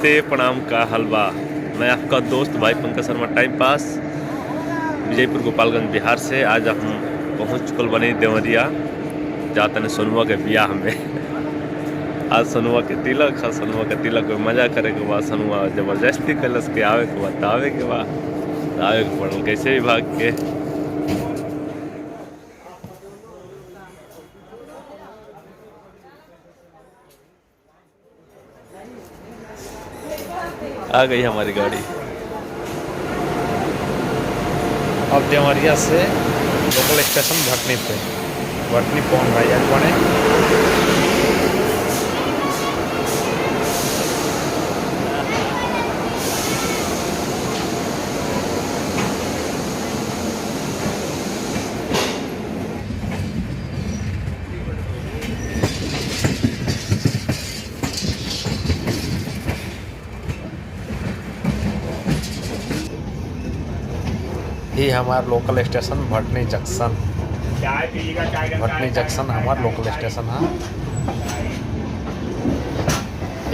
नमस्ते प्रणाम का हलवा। मैं आपका दोस्त भाई पंकज शर्मा टाइम पास विजयपुर गोपालगंज बिहार से। आज हम पहुँच चुकल बनी देवरिया जाते हैं सोनुआ के ब्याह में। आज सोनुआ के तिलक है। सोनुआ के तिलक में मजा करे के बाद सोनुआ जबरदस्ती कलश के आवे के बाद आवे के पड़ल कैसे भी भाग के। आ गई हमारी गाड़ी। अब देवरिया से लोकल स्टेशन भटनी पे पहुंच भाई आज बने। ये हमारा local station Bhatni junction. Bhatni junction हमारा लोकल स्टेशन है।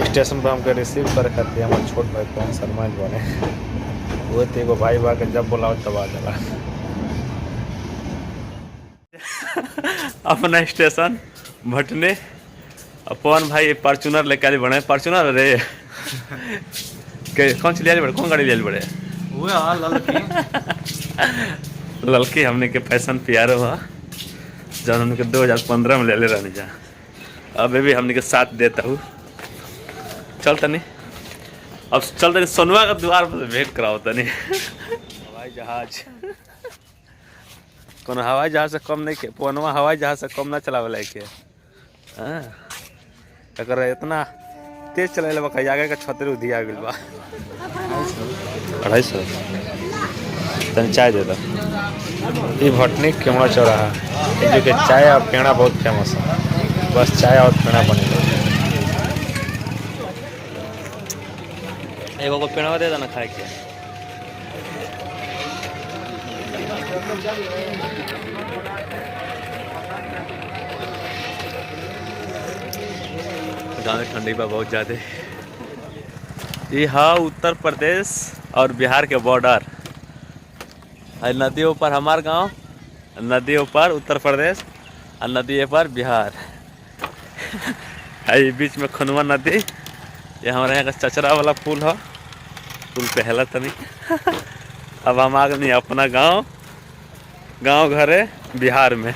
स्टेशन पर हमको रिसीव कर करते हमारे छोट भाई कौन शर्मा बने वो थे एगो भाई बा के जब बुलाओ तब आ जाला। अपना स्टेशन भटने अपन भाई फॉर्च्यूनर लेके आए बड़े। फॉर्च्यूनर रे कौन सी ले बड़े? कौन गाड़ी ले बड़े? ललकी हमने के फैशन प्यारो हुआ जब हमने के 2015 में ले रहने जा। अब भी हमने के साथ देता हूँ। चल तनी अब चल तनी सोनुआ का द्वार पर भेंट कराओ तनी। हवाई जहाज कोनो हवाई जहाज से कम नहीं के पोनवा हवाई जहाज से कम ना चलावे लायक है। हाँ अगर इतना तेज चले बा आगे का छतरी उधिया गइल बा। 250 तन चाय दे दो। ये भटनी केवड़ा चौराहा जो कि चाय और पेड़ा बहुत फेमस है। बस चाय और पेड़ा बनेगा। एगो को पेड़वा दे देना खाए के। गाँव में ठंडी बा बहुत ज़्यादा। ये हाँ उत्तर प्रदेश और बिहार के बॉर्डर है। नदी ऊपर हमार गांव, नदी ऊपर उत्तर प्रदेश और नदी ऊपर बिहार है। बीच में खनुआ नदी। ये हमारे यहाँ का चचरा वाला पुल है। पुल पे हेला तनी। अब हम आ गए अपना गांव घर है बिहार में।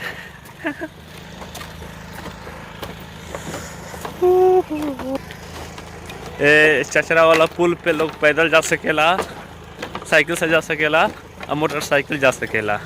ए चचरा वाला पुल पे लोग पैदल जा सकेला, साइकिल से जा सकेला और मोटरसाइकिल जा सकेला।